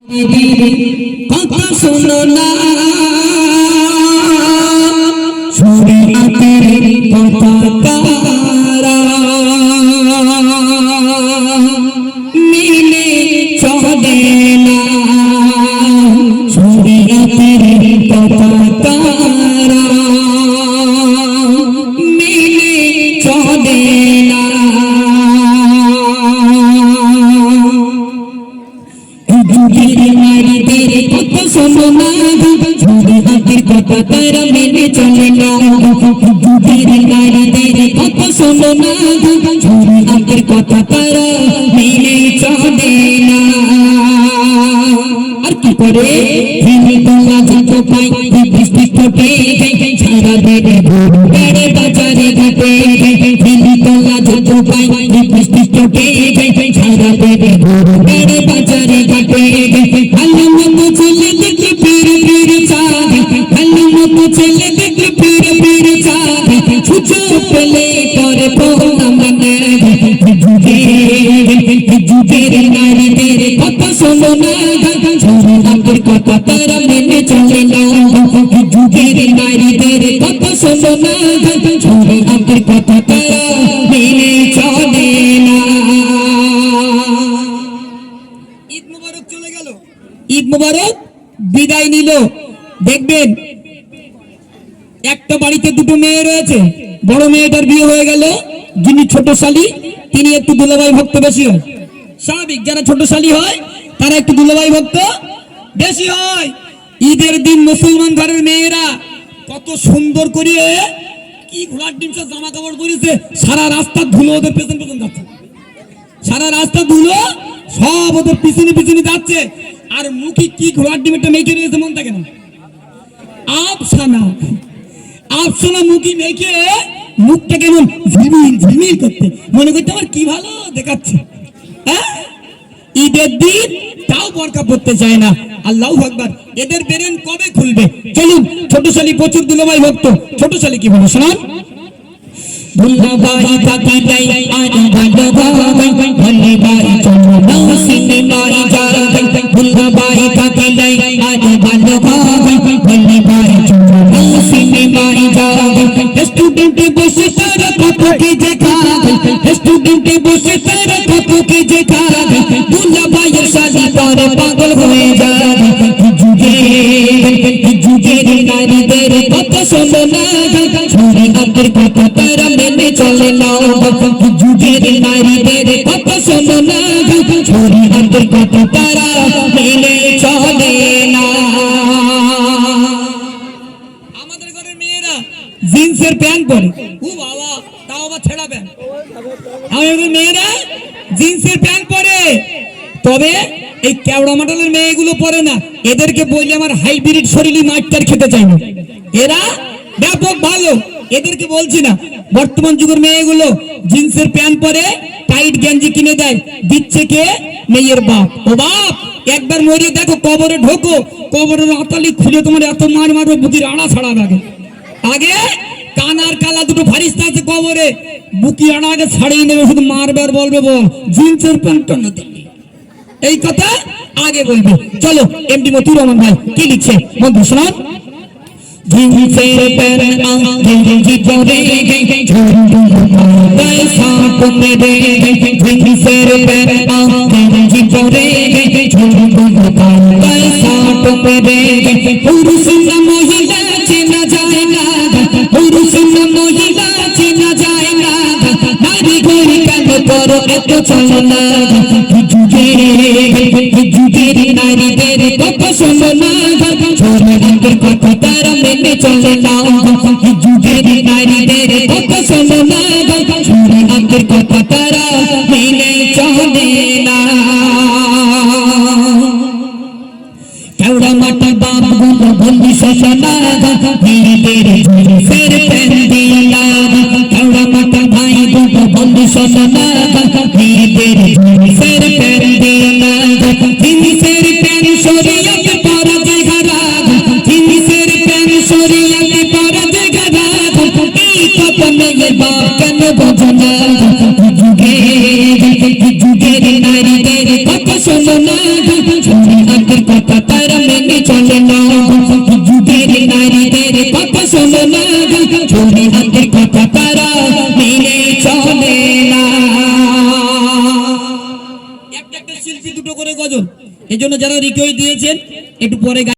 কথা শোনো না শরীয়তের পতাকারা মিলে চলে না শরীয়তের পতাকারা মিলে চলে না নারীদের কথা শোনো না শরীয়তের পতাকারা মিলে চলে না নারীদের কথা শোনো না শরীয়তের পতাকারা মিলে চলে না আর কি করে হিন্দুরা যত পাই বৃষ্টি ফোটে সারা দেবে বেড়ে বাজারে ঘাটে হিন্দুরা যত পাই বৃষ্টি ফোটে সারা দেবে বেড়ে বাজারে ঘাটে ভালো মতো চলে দেখি পীর পীর চাঁদ ভালো মতো চলে দেখি পীর পীর চাঁদ ছুচো পেলে পরে প্রণাম যুগের নারীদের কথা শোনো না শরীয়তের কথা তারা মেনে চলে না যুগের নারীদের কথা শোনো না শরীয়তের কথা তারা মেনে চলে না। ঈদ মোবারক চলে গেল, ঈদ মোবারক বিদায় নিল। দেখবেন একটা বাড়িতে দুটো মেয়ে রয়েছে, বড় মেয়েটার বিয়ে হয়ে গেল, যিনি ছোট শালী তিনি একটু দুলাভাই ভক্ত বেশি হয়। স্বাভাবিক, যারা ছোট শালী হয় তারা একটু দুলাভাই ভক্ত বেশি হয়। ঈদের দিন মুসলমান ঘরের মেয়েরা কত সুন্দর করে কি ঘোড়ার ডিম সব জামা কাপড় পরেছে, সারা রাস্তা ধুলো ওদের পেছন পেছন যাচ্ছে, সারা রাস্তা ধুলো সব ওদের পিছনে পিছনে যাচ্ছে। আর মুখে কি ঘোড়ার ডিম একটা মেখে রয়েছে মন থাকে না, আফসানা মুখি মেখে মুখটা কেমন ঝিলমিল ঝিলমিল করতে, মনে করতে আমার কি ভালো দেখাচ্ছে। হ্যাঁ, ঈদের দিন তাও বরকা পড়তে চায় না। আল্লাহু আকবার। এদের বেরেন কবে খুলবে? চলুন, ছোট শালী প্রচুর দুলাভাই ভক্ত, ছোট শালী কি বলে শোনান। দুলাভাই তাকিলাই আর ভালো ভাই ভলে ভাই চলো না সিনেমায় যাই, দুলাভাই তাকিলাই আর ভালো ভাই ভলে ভাই চলো না সিনেমায় যাই। স্টুডেন্টে বসে তারা কত কি যে খায়, স্টুডেন্টে বসে তারা কত কি যে খায়, দুলাভাইয়ের শালী পরে পাগল হয়ে যায়। যুগের নারীদের কথা শোনো না শরীয়তের কথা তারা মেনে চলে না, যুগের নারীদের কথা শোনো না শরীয়তের কথা তারা মেনে চলে না। আমাদের ঘরের মেয়েরা জিন্সের প্যান্ট পরে, ও বাবা, তাও আবার ছেঁড়া প্যান্ট। আমাদের মেয়েরা জিন্সের প্যান্ট পরে, তবে এই কেওড়া মাটালের মেয়েগুলো পরে না। এদেরকে বললে আমার হাইব্রিড শরীরই মাইটার খেতে চাই না, এরা ব্যাপক ভালো, এদেরকে বলছি না। বর্তমান যুগের মেয়েগুলো জিন্সের প্যান্ট পরে, টাইট গেঞ্জি কিনে দেয়, দিচ্ছে কে? মেয়ের বাপ। ও বাপ, একবার মরিয়ে দেখো, কবরে ঢোকো, কবরের আতালি খুলে তোমার এত মার মারবে বুকির আড়া ছাড়াবে। আগে কানার কালা দুটো ফারিস্তা আছে কবরে, বুকি আড়া আগে ছাড়িয়ে নেবে, শুধু মারবে আর বলবে বল জিন্সের প্যান্টটা না দিবি, এই কথা আগে বলবে। চলো, এমডি মতিউর রহমান ভাই কি লিখছে বন্ধু শোনান। জিন্সের প্যান্ট গেঞ্জি পরে ঝুন্ডু পয়সা কমে রে, জিন্সের প্যান্ট গেঞ্জি পরে ঝুন্ডু পয়সা কমে রে। পুরুষ না মহিলা চেনা যায় না, পুরুষ না মহিলা চেনা যায় না, নারী ঘরে কেন করো এত চলো না। যুগের নারীদের কথা শোনো না শরীয়তের কথা তারা মেনে চলে না, যুগের নারীদের কথা শোনো না শরীয়তের কথা তারা মেনে চলে না। কেওড়া মাটা বাপগুলো বন্ধু শোনো না মেয়েদের জিন্সের প্যান্ট দিলা, কেওড়া মাটা ভাইগুলো বন্ধু শোনো না মেয়েদের জিন্সের প্যান্ট দিলা। জিন্সের প্যান্ট শরীয়তে পরা যে হারাম, জিন্সের প্যান্ট শরীয়তে পরা যে হারাম, এই কথা মেয়ের বাপ কেন বোঝো না। যুগের নারীদের কথা শোনো না ছোট আগের কথা তারা মেনে চলে না যুগের নারীদের কথা শোনো না ছোট আগের কথা তারা মেনে চলে না। একটা শিল্পী দুটো করে গজল, এই জন্য যারা রিকোয়েস্ট দিয়েছেন একটু পরে